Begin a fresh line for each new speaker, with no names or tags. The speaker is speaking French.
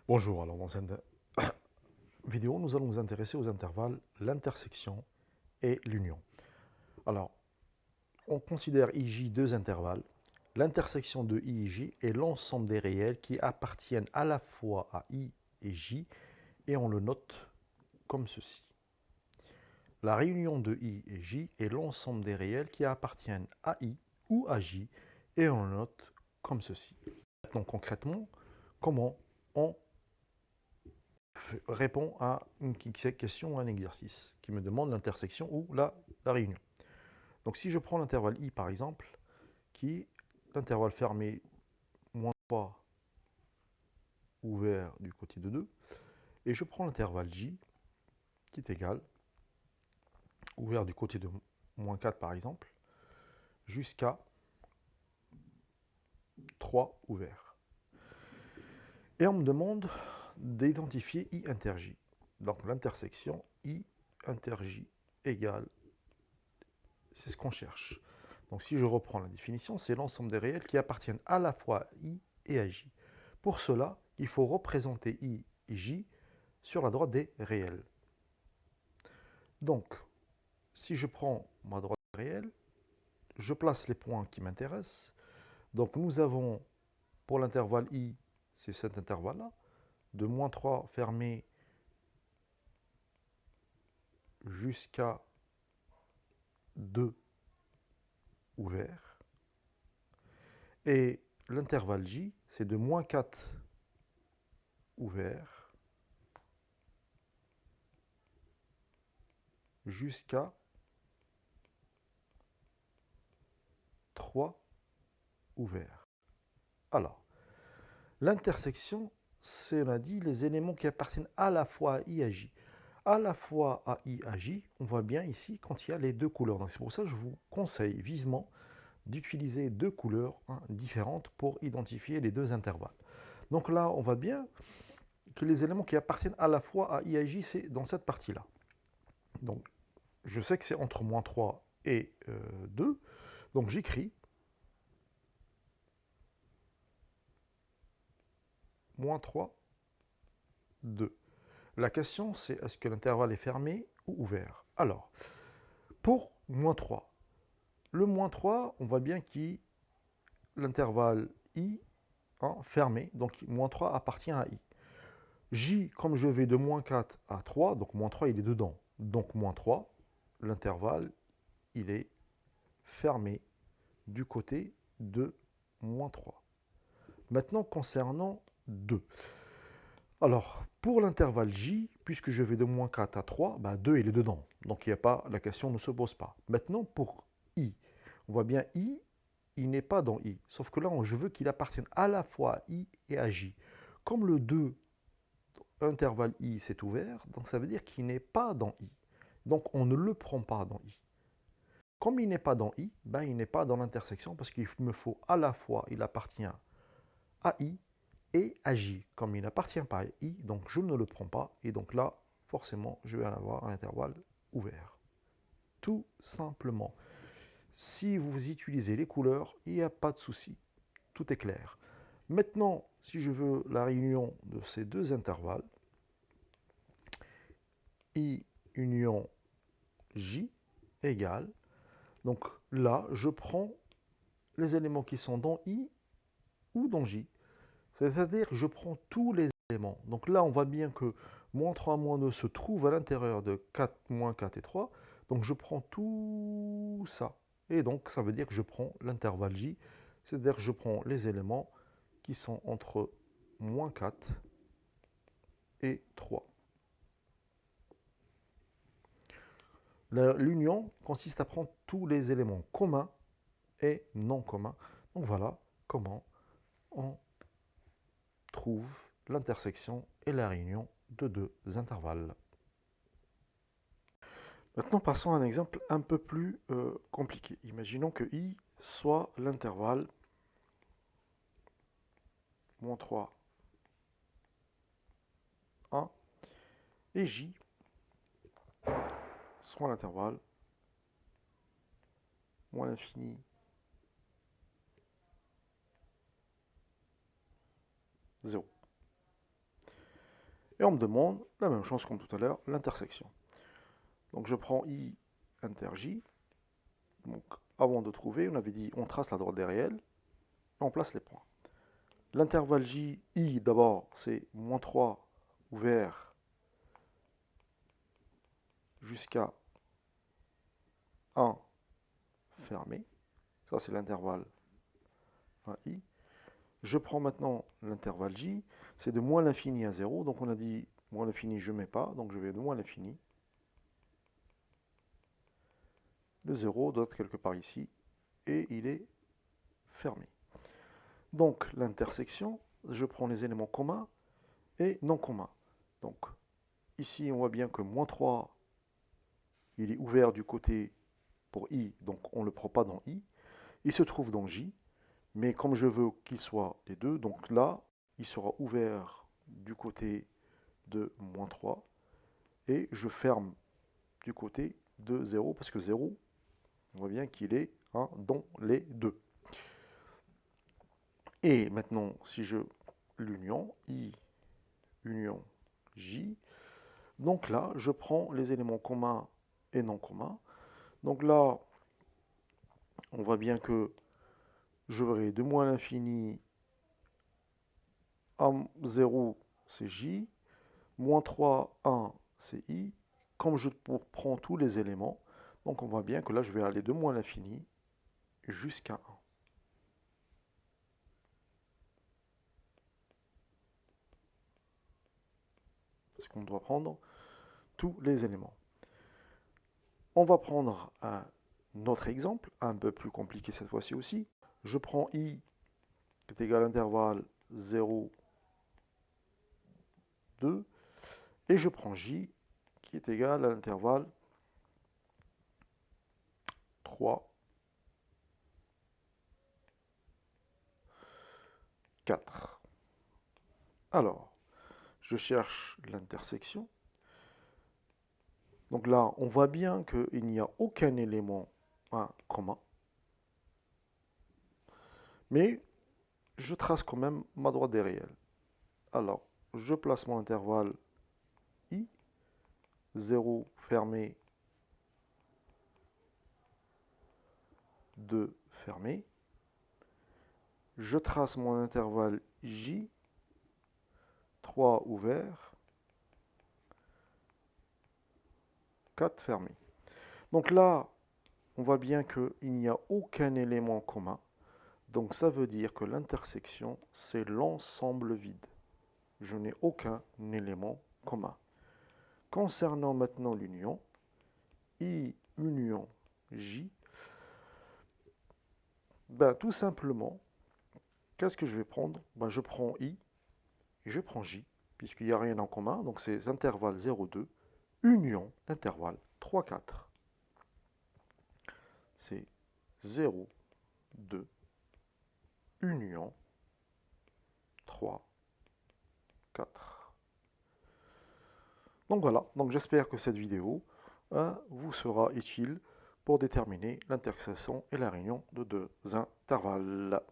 Bonjour, alors dans cette vidéo, nous allons nous intéresser aux intervalles, l'intersection et l'union. Alors, on considère IJ deux intervalles. L'intersection de I et J est l'ensemble des réels qui appartiennent à la fois à I et J, et on le note comme ceci. La réunion de I et J est l'ensemble des réels qui appartiennent à I ou à J, et on le note comme ceci. Maintenant, concrètement, comment on répond à une question, un exercice qui me demande l'intersection ou la réunion. Donc si je prends l'intervalle I par exemple, qui est l'intervalle fermé moins 3 ouvert du côté de 2, et je prends l'intervalle J qui est égal, ouvert du côté de moins 4 par exemple, jusqu'à 3 ouvert. Et on me demande d'identifier I inter J. Donc l'intersection I inter J égale, c'est ce qu'on cherche. Donc si je reprends la définition, c'est l'ensemble des réels qui appartiennent à la fois à I et à J. Pour cela, il faut représenter I et J sur la droite des réels. Donc, si je prends ma droite des réels, je place les points qui m'intéressent. Donc nous avons, pour l'intervalle I, c'est cet intervalle-là, de moins 3 fermé jusqu'à 2 ouvert. Et l'intervalle J, c'est de moins 4 ouvert jusqu'à 3 ouvert. Alors, l'intersection, c'est, on a dit, les éléments qui appartiennent à la fois à I et à J. À la fois à I et à J, on voit bien ici quand il y a les deux couleurs. Donc c'est pour ça que je vous conseille vivement d'utiliser deux couleurs différentes pour identifier les deux intervalles. Donc là, on voit bien que les éléments qui appartiennent à la fois à I et à J, c'est dans cette partie-là. Donc, je sais que c'est entre moins 3 et 2. Donc j'écris moins 3, 2. La question, c'est est-ce que l'intervalle est fermé ou ouvert? Alors, pour moins 3, le moins 3, on voit bien que l'intervalle I fermé, donc moins 3 appartient à I. J, comme je vais de moins 4 à 3, donc moins 3, il est dedans. Donc moins 3, l'intervalle, il est fermé du côté de moins 3. Maintenant, concernant 2. Alors, pour l'intervalle J, puisque je vais de moins 4 à 3, 2 il est dedans. Donc il y a pas, la question ne se pose pas. Maintenant, pour I, on voit bien I, il n'est pas dans I. Sauf que là, je veux qu'il appartienne à la fois à I et à J. Comme le 2, intervalle I, c'est ouvert, donc ça veut dire qu'il n'est pas dans I. Donc on ne le prend pas dans I. Comme il n'est pas dans I, il n'est pas dans l'intersection parce qu'il me faut à la fois, il appartient à I et à J. Comme il n'appartient pas à I, donc je ne le prends pas. Et donc là, forcément, je vais en avoir un intervalle ouvert. Tout simplement. Si vous utilisez les couleurs, il n'y a pas de souci. Tout est clair. Maintenant, si je veux la réunion de ces deux intervalles, I union J égale, donc là, je prends les éléments qui sont dans I ou dans J. C'est-à-dire que je prends tous les éléments. Donc là, on voit bien que moins 3, moins 2 se trouve à l'intérieur de 4, moins 4 et 3. Donc je prends tout ça. Et donc ça veut dire que je prends l'intervalle J. C'est-à-dire que je prends les éléments qui sont entre moins 4 et 3. L'union consiste à prendre tous les éléments communs et non communs. Donc voilà comment on trouve l'intersection et la réunion de deux intervalles. Maintenant, passons à un exemple un peu plus compliqué. Imaginons que I soit l'intervalle moins 3, 1 et J soit l'intervalle moins l'infini, 0. Et on me demande la même chose comme tout à l'heure, l'intersection. Donc je prends I inter J. Donc avant de trouver, on avait dit on trace la droite des réels et on place les points. L'intervalle J, I d'abord, c'est moins 3 ouvert jusqu'à 1 fermé. Ça, c'est l'intervalle I. Je prends maintenant l'intervalle J, c'est de moins l'infini à 0. Donc on a dit moins l'infini, je ne mets pas, donc je vais de moins l'infini. Le 0 doit être quelque part ici, et il est fermé. Donc l'intersection, je prends les éléments communs et non communs. Donc ici, on voit bien que moins 3, il est ouvert du côté pour I, donc on ne le prend pas dans I. Il se trouve dans J, mais comme je veux qu'il soit les deux, donc là, il sera ouvert du côté de moins 3, et je ferme du côté de 0, parce que 0, on voit bien qu'il est dans les deux. Et maintenant, si je l'union, I, union, J, donc là, je prends les éléments communs et non communs. Donc là, on voit bien que je verrai de moins l'infini à 0, c'est J, moins 3, 1, c'est I. Comme je prends tous les éléments, donc on voit bien que là, je vais aller de moins l'infini jusqu'à 1. Parce qu'on doit prendre tous les éléments. On va prendre un autre exemple, un peu plus compliqué cette fois-ci aussi. Je prends I qui est égal à l'intervalle 0, 2, et je prends J qui est égal à l'intervalle 3, 4. Alors, je cherche l'intersection. Donc là, on voit bien qu'il n'y a aucun élément commun. Mais je trace quand même ma droite des réels. Alors, je place mon intervalle I, 0 fermé, 2 fermé. Je trace mon intervalle J, 3 ouvert, 4 fermé. Donc là, on voit bien qu'il n'y a aucun élément commun. Donc ça veut dire que l'intersection, c'est l'ensemble vide. Je n'ai aucun élément commun. Concernant maintenant l'union, I union J, tout simplement, qu'est-ce que je vais prendre? Je prends I et je prends J, puisqu'il n'y a rien en commun, donc c'est intervalle 0,2, union intervalle 3, 4. C'est 0, 2, union 3, 4. Donc voilà, donc j'espère que cette vidéo vous sera utile pour déterminer l'intersection et la réunion de deux intervalles.